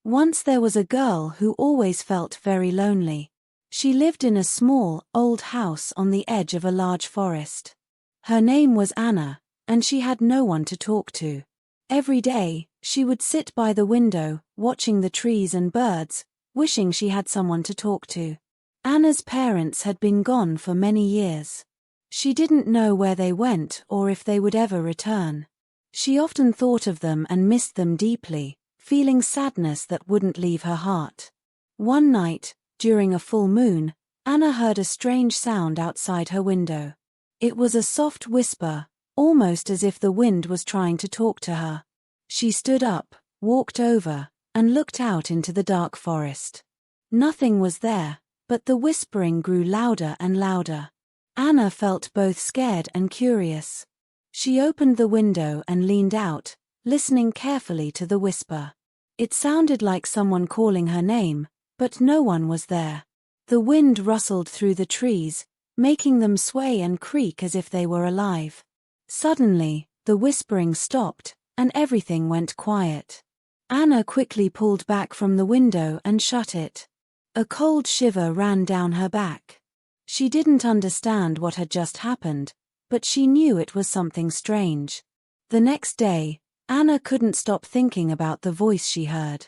Once there was a girl who always felt very lonely. She lived in a small, old house on the edge of a large forest. Her name was Anna, and she had no one to talk to. Every day, she would sit by the window, watching the trees and birds, wishing she had someone to talk to. Anna's parents had been gone for many years. She didn't know where they went or if they would ever return. She often thought of them and missed them deeply, feeling sadness that wouldn't leave her heart. One night, during a full moon, Anna heard a strange sound outside her window. It was a soft whisper, almost as if the wind was trying to talk to her. She stood up, walked over, and looked out into the dark forest. Nothing was there, but the whispering grew louder and louder. Anna felt both scared and curious. She opened the window and leaned out, listening carefully to the whisper. It sounded like someone calling her name, but no one was there. The wind rustled through the trees, making them sway and creak as if they were alive. Suddenly, the whispering stopped, and everything went quiet. Anna quickly pulled back from the window and shut it. A cold shiver ran down her back. She didn't understand what had just happened, but she knew it was something strange. The next day, Anna couldn't stop thinking about the voice she heard.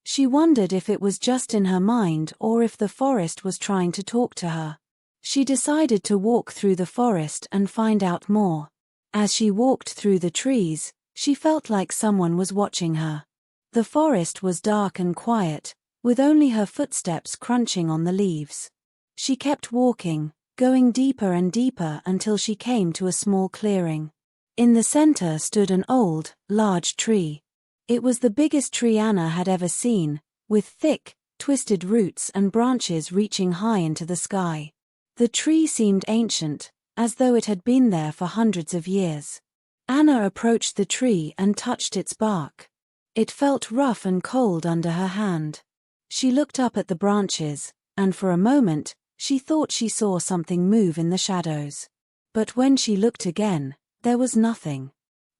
She wondered if it was just in her mind or if the forest was trying to talk to her. She decided to walk through the forest and find out more. As she walked through the trees, she felt like someone was watching her. The forest was dark and quiet, with only her footsteps crunching on the leaves. She kept walking, going deeper and deeper until she came to a small clearing. In the center stood an old, large tree. It was the biggest tree Anna had ever seen, with thick, twisted roots and branches reaching high into the sky. The tree seemed ancient, as though it had been there for hundreds of years. Anna approached the tree and touched its bark. It felt rough and cold under her hand. She looked up at the branches, and for a moment, she thought she saw something move in the shadows. But when she looked again, there was nothing.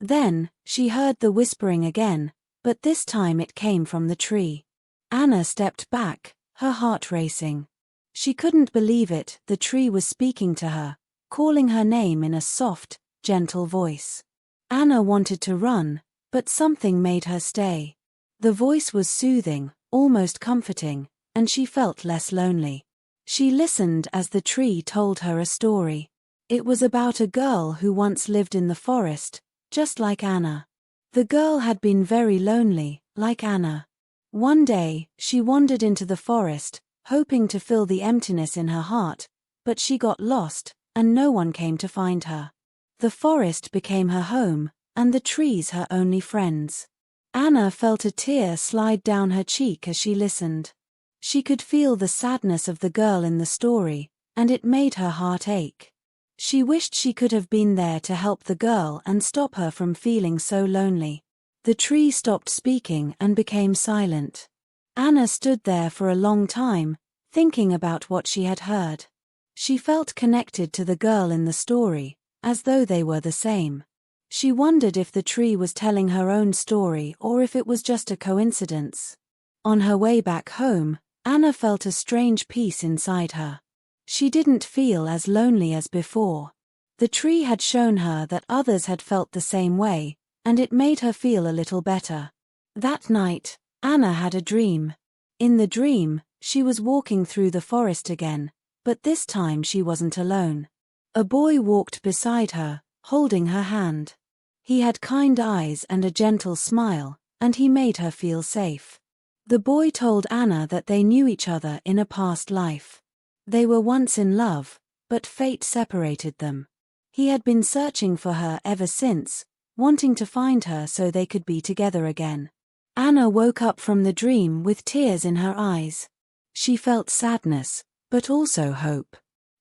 Then, she heard the whispering again, but this time it came from the tree. Anna stepped back, her heart racing. She couldn't believe it, the tree was speaking to her, calling her name in a soft, gentle voice. Anna wanted to run, but something made her stay. The voice was soothing, almost comforting, and she felt less lonely. She listened as the tree told her a story. It was about a girl who once lived in the forest, just like Anna. The girl had been very lonely, like Anna. One day, she wandered into the forest, hoping to fill the emptiness in her heart, but she got lost, and no one came to find her. The forest became her home, and the trees her only friends. Anna felt a tear slide down her cheek as she listened. She could feel the sadness of the girl in the story, and it made her heart ache. She wished she could have been there to help the girl and stop her from feeling so lonely. The tree stopped speaking and became silent. Anna stood there for a long time, thinking about what she had heard. She felt connected to the girl in the story, as though they were the same. She wondered if the tree was telling her own story or if it was just a coincidence. On her way back home, Anna felt a strange peace inside her. She didn't feel as lonely as before. The tree had shown her that others had felt the same way, and it made her feel a little better. That night, Anna had a dream. In the dream, she was walking through the forest again, but this time she wasn't alone. A boy walked beside her, holding her hand. He had kind eyes and a gentle smile, and he made her feel safe. The boy told Anna that they knew each other in a past life. They were once in love, but fate separated them. He had been searching for her ever since, wanting to find her so they could be together again. Anna woke up from the dream with tears in her eyes. She felt sadness, but also hope.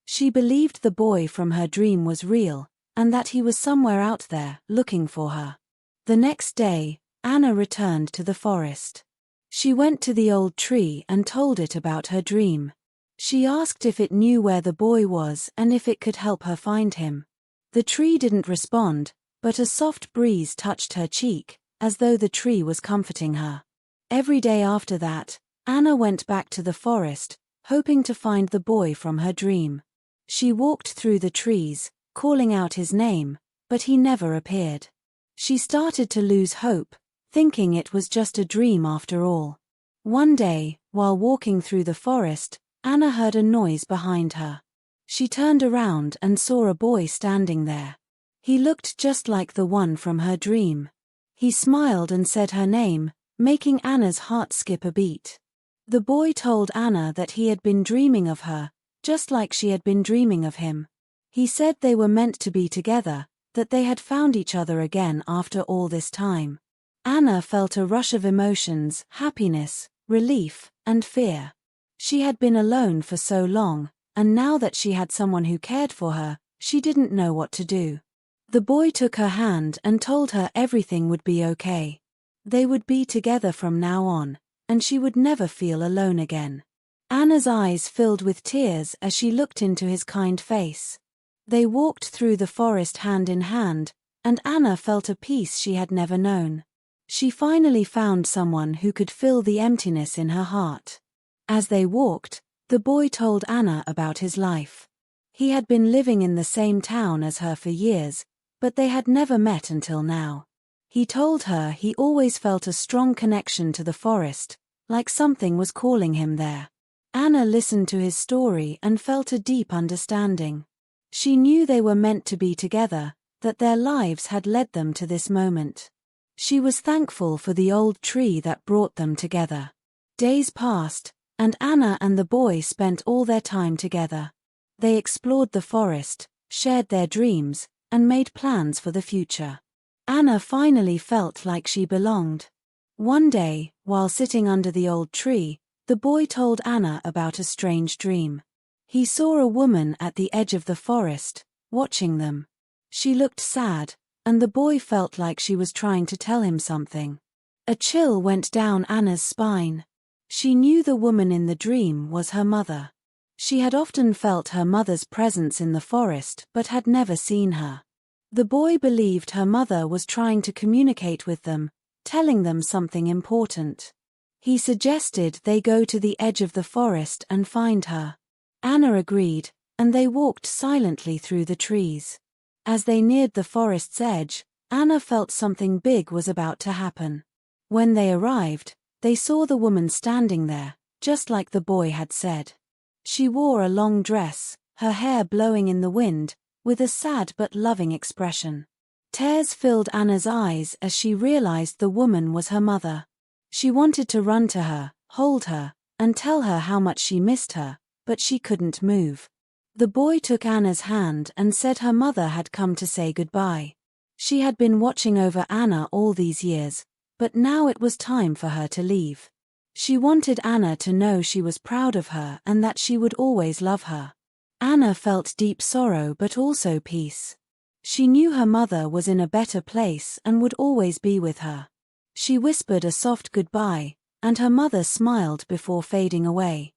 She believed the boy from her dream was real, and that he was somewhere out there, looking for her. The next day, Anna returned to the forest. She went to the old tree and told it about her dream. She asked if it knew where the boy was and if it could help her find him. The tree didn't respond, but a soft breeze touched her cheek, as though the tree was comforting her. Every day after that, Anna went back to the forest, hoping to find the boy from her dream. She walked through the trees, calling out his name, but he never appeared. She started to lose hope, thinking it was just a dream after all. One day, while walking through the forest, Anna heard a noise behind her. She turned around and saw a boy standing there. He looked just like the one from her dream. He smiled and said her name, making Anna's heart skip a beat. The boy told Anna that he had been dreaming of her, just like she had been dreaming of him. He said they were meant to be together, that they had found each other again after all this time. Anna felt a rush of emotions, happiness, relief, and fear. She had been alone for so long, and now that she had someone who cared for her, she didn't know what to do. The boy took her hand and told her everything would be okay. They would be together from now on, and she would never feel alone again. Anna's eyes filled with tears as she looked into his kind face. They walked through the forest hand in hand, and Anna felt a peace she had never known. She finally found someone who could fill the emptiness in her heart. As they walked, the boy told Anna about his life. He had been living in the same town as her for years, but they had never met until now. He told her he always felt a strong connection to the forest, like something was calling him there. Anna listened to his story and felt a deep understanding. She knew they were meant to be together, that their lives had led them to this moment. She was thankful for the old tree that brought them together. Days passed, and Anna and the boy spent all their time together. They explored the forest, shared their dreams, and made plans for the future. Anna finally felt like she belonged. One day, while sitting under the old tree, the boy told Anna about a strange dream. He saw a woman at the edge of the forest, watching them. She looked sad, and the boy felt like she was trying to tell him something. A chill went down Anna's spine. She knew the woman in the dream was her mother. She had often felt her mother's presence in the forest but had never seen her. The boy believed her mother was trying to communicate with them, telling them something important. He suggested they go to the edge of the forest and find her. Anna agreed, and they walked silently through the trees. As they neared the forest's edge, Anna felt something big was about to happen. When they arrived, they saw the woman standing there, just like the boy had said. She wore a long dress, her hair blowing in the wind, with a sad but loving expression. Tears filled Anna's eyes as she realized the woman was her mother. She wanted to run to her, hold her, and tell her how much she missed her, but she couldn't move. The boy took Anna's hand and said her mother had come to say goodbye. She had been watching over Anna all these years, but now it was time for her to leave. She wanted Anna to know she was proud of her and that she would always love her. Anna felt deep sorrow but also peace. She knew her mother was in a better place and would always be with her. She whispered a soft goodbye, and her mother smiled before fading away.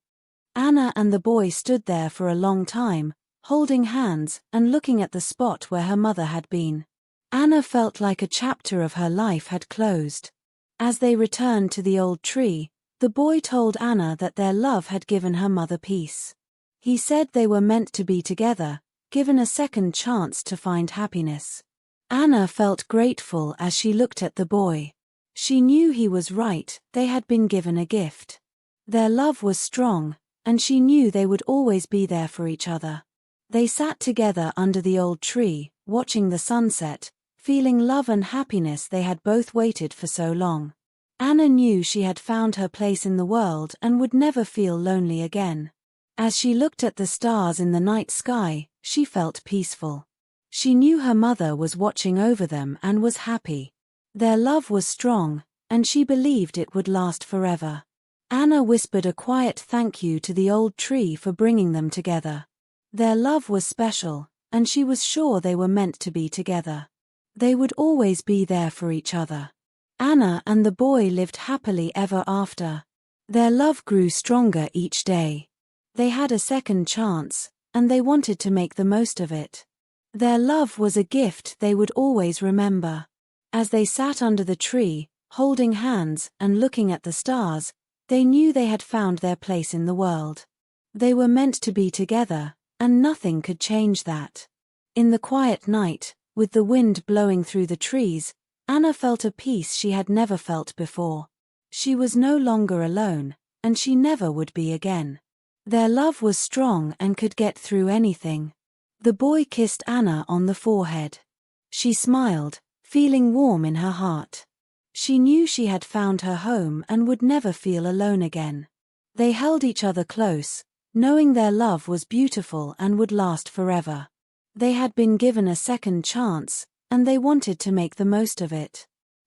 Anna and the boy stood there for a long time, holding hands and looking at the spot where her mother had been. Anna felt like a chapter of her life had closed. As they returned to the old tree, the boy told Anna that their love had given her mother peace. He said they were meant to be together, given a second chance to find happiness. Anna felt grateful as she looked at the boy. She knew he was right, they had been given a gift. Their love was strong, and she knew they would always be there for each other. They sat together under the old tree, watching the sunset, feeling love and happiness they had both waited for so long. Anna knew she had found her place in the world and would never feel lonely again. As she looked at the stars in the night sky, she felt peaceful. She knew her mother was watching over them and was happy. Their love was strong, and she believed it would last forever. Anna whispered a quiet thank you to the old tree for bringing them together. Their love was special, and she was sure they were meant to be together. They would always be there for each other. Anna and the boy lived happily ever after. Their love grew stronger each day. They had a second chance, and they wanted to make the most of it. Their love was a gift they would always remember. As they sat under the tree, Holding hands and looking at the stars, they knew they had found their place in the world. They were meant to be together, and nothing could change that. In the quiet night, with the wind blowing through the trees, Anna felt a peace she had never felt before. She was no longer alone, and she never would be again. Their love was strong and could get through anything. The boy kissed Anna on the forehead. She smiled, feeling warm in her heart. She knew she had found her home and would never feel alone again. They held each other close, knowing their love was beautiful and would last forever. They had been given a second chance, and they wanted to make the most of it.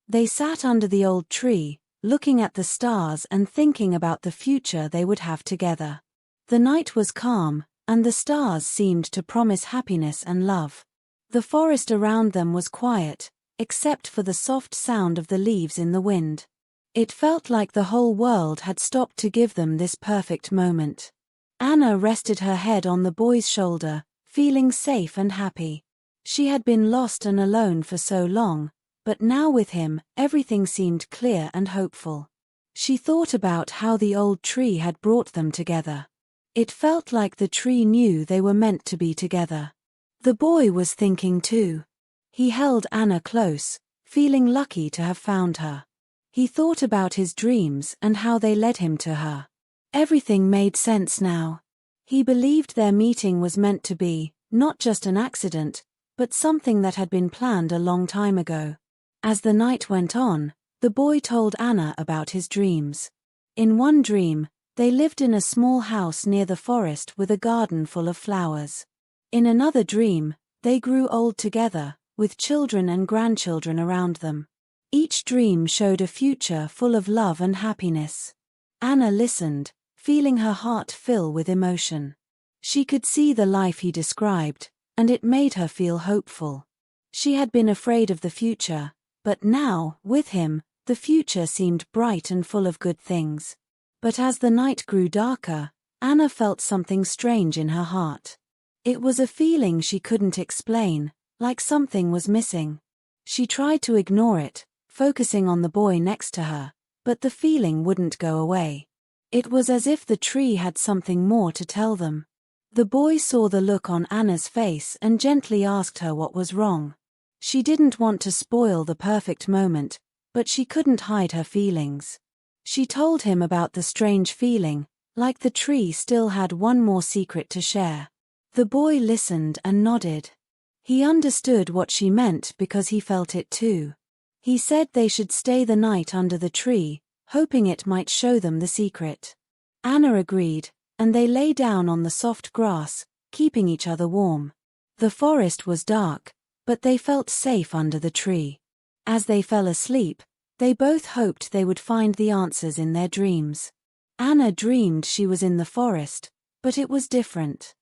They sat under the old tree, looking at the stars and thinking about the future they would have together. The night was calm, and the stars seemed to promise happiness and love. The forest around them was quiet, except for the soft sound of the leaves in the wind. It felt like the whole world had stopped to give them this perfect moment. Anna rested her head on the boy's shoulder, feeling safe and happy. She had been lost and alone for so long, but now with him, everything seemed clear and hopeful. She thought about how the old tree had brought them together. It felt like the tree knew they were meant to be together. The boy was thinking too. He held Anna close, feeling lucky to have found her. He thought about his dreams and how they led him to her. Everything made sense now. He believed their meeting was meant to be, not just an accident, but something that had been planned a long time ago. As the night went on, the boy told Anna about his dreams. In one dream, they lived in a small house near the forest with a garden full of flowers. In another dream, they grew old together, with children and grandchildren around them. Each dream showed a future full of love and happiness. Anna listened, feeling her heart fill with emotion. She could see the life he described, and it made her feel hopeful. She had been afraid of the future, but now, with him, the future seemed bright and full of good things. But as the night grew darker, Anna felt something strange in her heart. It was a feeling she couldn't explain, like something was missing. She tried to ignore it, focusing on the boy next to her, but the feeling wouldn't go away. It was as if the tree had something more to tell them. The boy saw the look on Anna's face and gently asked her what was wrong. She didn't want to spoil the perfect moment, but she couldn't hide her feelings. She told him about the strange feeling, like the tree still had one more secret to share. The boy listened and nodded. He understood what she meant because he felt it too. He said they should stay the night under the tree, hoping it might show them the secret. Anna agreed, and they lay down on the soft grass, keeping each other warm. The forest was dark, but they felt safe under the tree. As they fell asleep, they both hoped they would find the answers in their dreams. Anna dreamed she was in the forest, but it was different.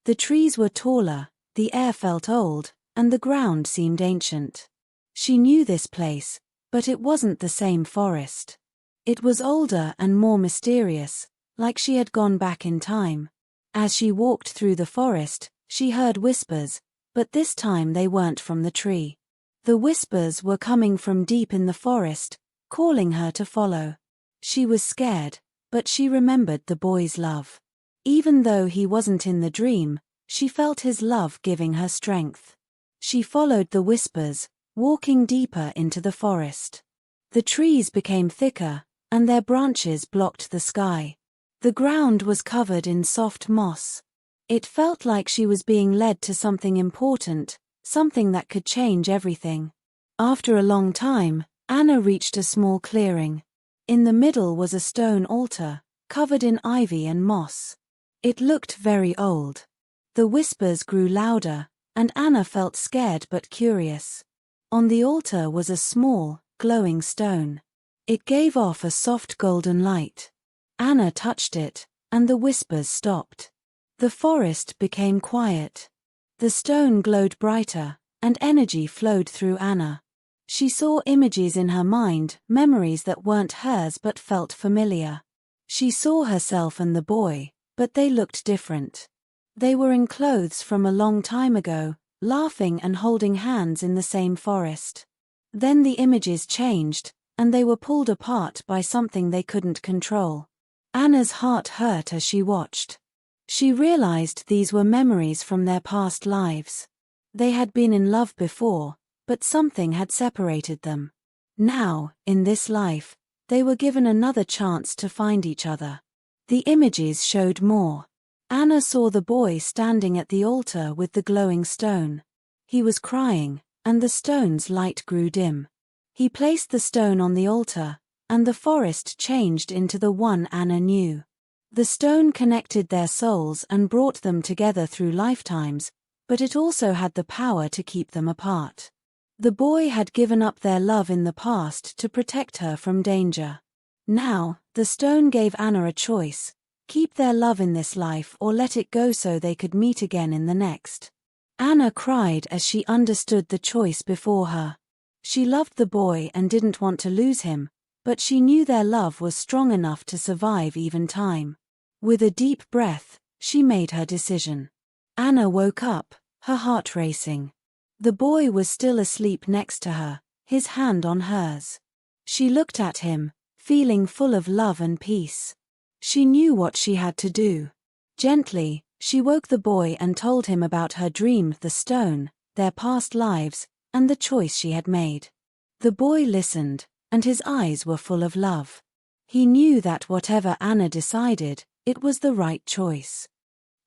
The trees were taller, the air felt old, and the ground seemed ancient. She knew this place, but it wasn't the same forest. It was older and more mysterious, like she had gone back in time. As she walked through the forest, she heard whispers, but this time they weren't from the tree. The whispers were coming from deep in the forest, calling her to follow. She was scared, but she remembered the boy's love. Even though he wasn't in the dream, she felt his love giving her strength. She followed the whispers, walking deeper into the forest. The trees became thicker, and their branches blocked the sky. The ground was covered in soft moss. It felt like she was being led to something important, something that could change everything. After a long time, Anna reached a small clearing. In the middle was a stone altar, covered in ivy and moss. It looked very old. The whispers grew louder, and Anna felt scared but curious. On the altar was a small, glowing stone. It gave off a soft golden light. Anna touched it, and the whispers stopped. The forest became quiet. The stone glowed brighter, and energy flowed through Anna. She saw images in her mind, memories that weren't hers but felt familiar. She saw herself and the boy, but they looked different. They were in clothes from a long time ago, laughing and holding hands in the same forest. Then the images changed, and they were pulled apart by something they couldn't control. Anna's heart hurt as she watched. She realized these were memories from their past lives. They had been in love before, but something had separated them. Now, in this life, they were given another chance to find each other. The images showed more. Anna saw the boy standing at the altar with the glowing stone. He was crying, and the stone's light grew dim. He placed the stone on the altar, and the forest changed into the one Anna knew. The stone connected their souls and brought them together through lifetimes, but it also had the power to keep them apart. The boy had given up their love in the past to protect her from danger. Now, the stone gave Anna a choice: keep their love in this life or let it go so they could meet again in the next. Anna cried as she understood the choice before her. She loved the boy and didn't want to lose him, but she knew their love was strong enough to survive even time. With a deep breath, she made her decision. Anna woke up, her heart racing. The boy was still asleep next to her, his hand on hers. She looked at him, feeling full of love and peace. She knew what she had to do. Gently, she woke the boy and told him about her dream, the stone, their past lives, and the choice she had made. The boy listened, and his eyes were full of love. He knew that whatever Anna decided, it was the right choice.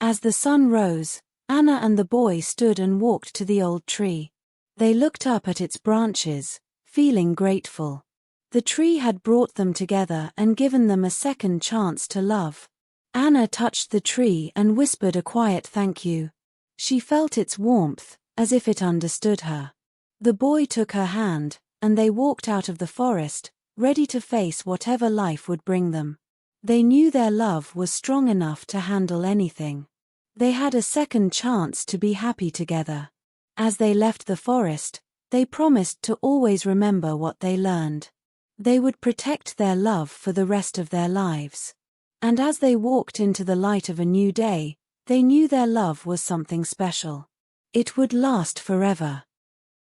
As the sun rose, Anna and the boy stood and walked to the old tree. They looked up at its branches, feeling grateful. The tree had brought them together and given them a second chance to love. Anna touched the tree and whispered a quiet thank you. She felt its warmth, as if it understood her. The boy took her hand, and they walked out of the forest, ready to face whatever life would bring them. They knew their love was strong enough to handle anything. They had a second chance to be happy together. As they left the forest, they promised to always remember what they learned. They would protect their love for the rest of their lives. And as they walked into the light of a new day, they knew their love was something special. It would last forever.